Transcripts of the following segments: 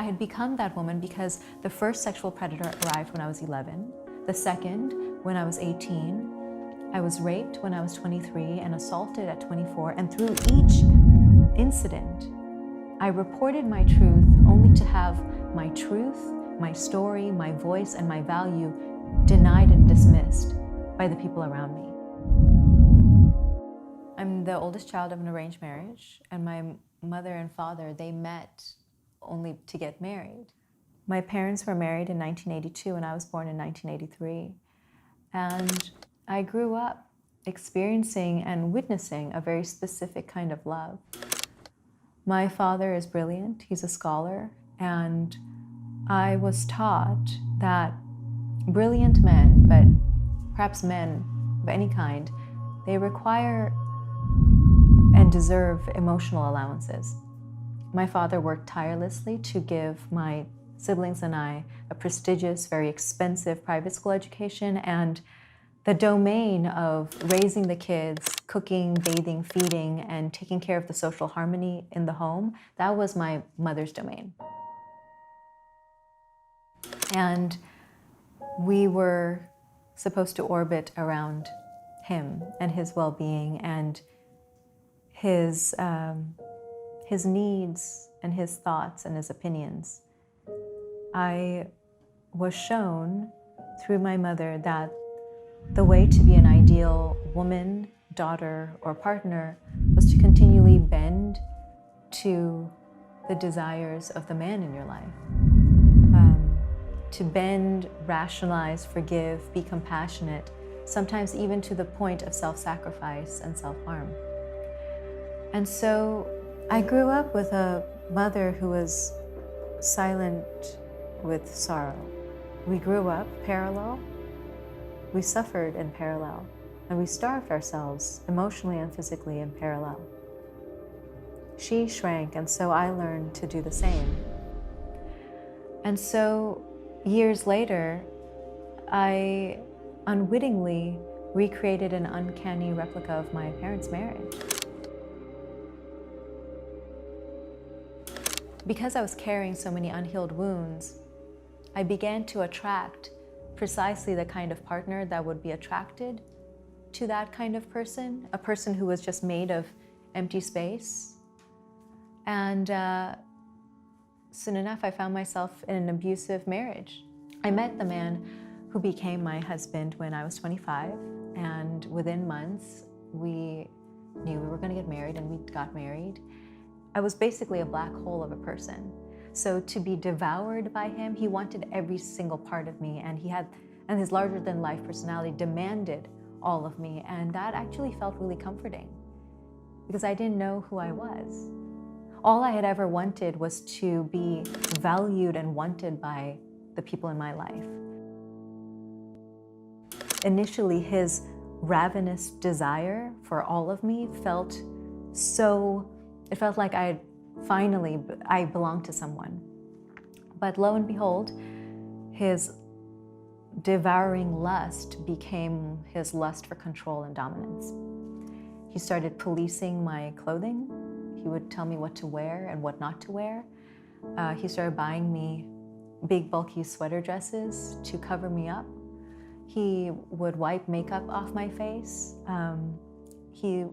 I had become that woman because the first sexual predator arrived when I was 11, the second when I was 18, I was raped when I was 23 and assaulted at 24, and through each incident, I reported my truth only to have my truth, my story, my voice, and my value denied and dismissed by the people around me. I'm the oldest child of an arranged marriage, and my mother and father, they met only to get married. My parents were married in 1982 and I was born in 1983. And I grew up experiencing and witnessing a very specific kind of love. My father is brilliant, he's a scholar, and I was taught that brilliant men, but perhaps men of any kind, they require and deserve emotional allowances. My father worked tirelessly to give my siblings and I a prestigious, very expensive private school education, and the domain of raising the kids, cooking, bathing, feeding, and taking care of the social harmony in the home, that was my mother's domain. And we were supposed to orbit around him and his well-being and his needs and his thoughts and his opinions. I was shown through my mother that the way to be an ideal woman, daughter, or partner was to continually bend to the desires of the man in your life. To bend, rationalize, forgive, be compassionate, sometimes even to the point of self-sacrifice and self-harm. And so I grew up with a mother who was silent with sorrow. We grew up parallel, we suffered in parallel, and we starved ourselves emotionally and physically in parallel. She shrank, and so I learned to do the same. And so years later, I unwittingly recreated an uncanny replica of my parents' marriage. Because I was carrying so many unhealed wounds, I began to attract precisely the kind of partner that would be attracted to that kind of person, a person who was just made of empty space. And soon enough, I found myself in an abusive marriage. I met the man who became my husband when I was 25, and within months, we knew we were going to get married, and we got married. I was basically a black hole of a person. So to be devoured by him, he wanted every single part of me, and his larger-than-life personality demanded all of me, and that actually felt really comforting because I didn't know who I was. All I had ever wanted was to be valued and wanted by the people in my life. Initially, his ravenous desire for all of me felt like I belonged to someone. But lo and behold, his devouring lust became his lust for control and dominance. He started policing my clothing. He would tell me what to wear and what not to wear. He started buying me big, bulky sweater dresses to cover me up. He would wipe makeup off my face. He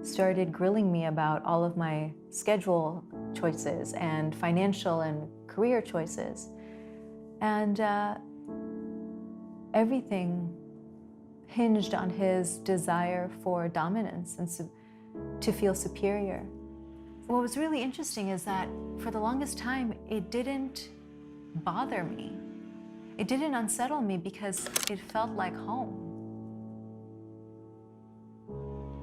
started grilling me about all of my schedule choices and financial and career choices. And everything hinged on his desire for dominance and to feel superior. What was really interesting is that for the longest time, it didn't bother me. It didn't unsettle me because it felt like home.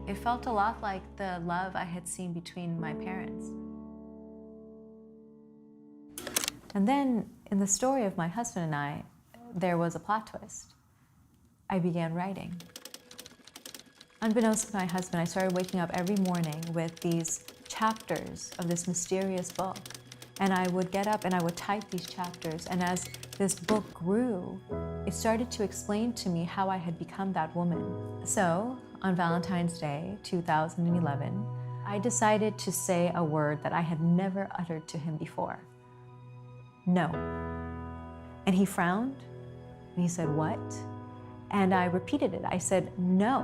It felt a lot like the love I had seen between my parents. And then in the story of my husband and I, there was a plot twist. I began writing. Unbeknownst to my husband, I started waking up every morning with these chapters of this mysterious book. And I would get up and I would type these chapters. And as this book grew, it started to explain to me how I had become that woman. So on Valentine's Day, 2011, I decided to say a word that I had never uttered to him before. no. And he frowned and he said, what? And I repeated it. I said, no.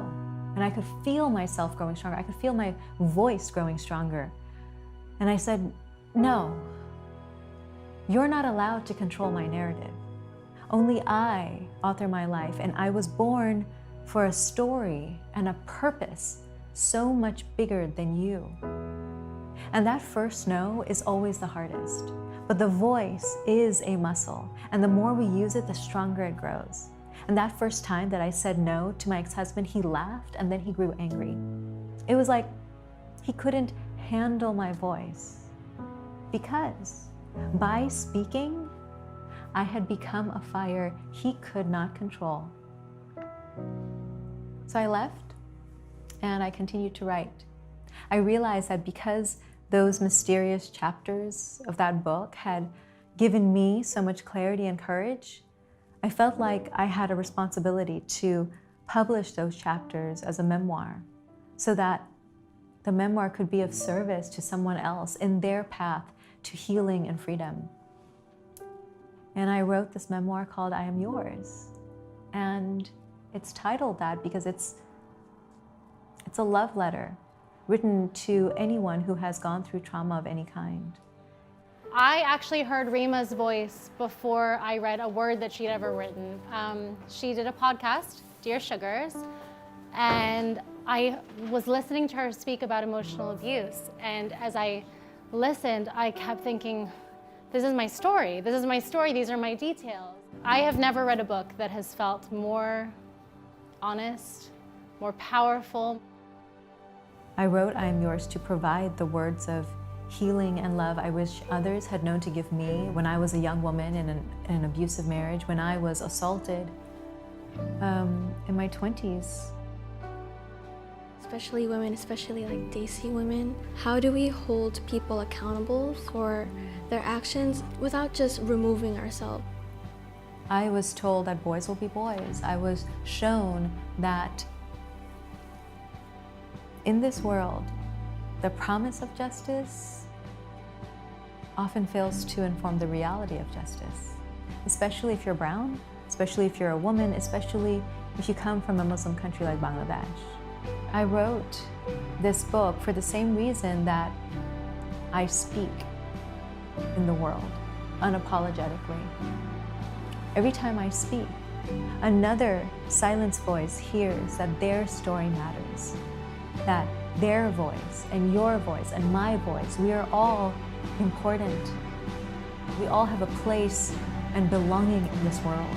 And I could feel myself growing stronger. I could feel my voice growing stronger. And I said, no, you're not allowed to control my narrative. Only I author my life, and I was born for a story and a purpose so much bigger than you. And that first no is always the hardest. But the voice is a muscle, and the more we use it, the stronger it grows. And that first time that I said no to my ex-husband, he laughed and then he grew angry. It was like he couldn't handle my voice, because by speaking, I had become a fire he could not control. So I left and I continued to write. I realized that because those mysterious chapters of that book had given me so much clarity and courage, I felt like I had a responsibility to publish those chapters as a memoir, so that the memoir could be of service to someone else in their path to healing and freedom. And I wrote this memoir called I Am Yours. And it's titled that because it's a love letter written to anyone who has gone through trauma of any kind. I actually heard Reema's voice before I read a word that she'd ever written. She did a podcast, Dear Sugars, and I was listening to her speak about emotional abuse. And as I listened, I kept thinking, this is my story. This is my story. These are my details. I have never read a book that has felt more honest, more powerful. I wrote I Am Yours to provide the words of healing and love I wish others had known to give me when I was a young woman in an abusive marriage, when I was assaulted in my 20s. Especially women, especially like Desi women, how do we hold people accountable for their actions without just removing ourselves? I was told that boys will be boys. I was shown that in this world, the promise of justice often fails to inform the reality of justice, especially if you're brown, especially if you're a woman, especially if you come from a Muslim country like Bangladesh. I wrote this book for the same reason that I speak in the world, unapologetically. Every time I speak, another silenced voice hears that their story matters, that their voice and your voice and my voice, we are all important. We all have a place and belonging in this world.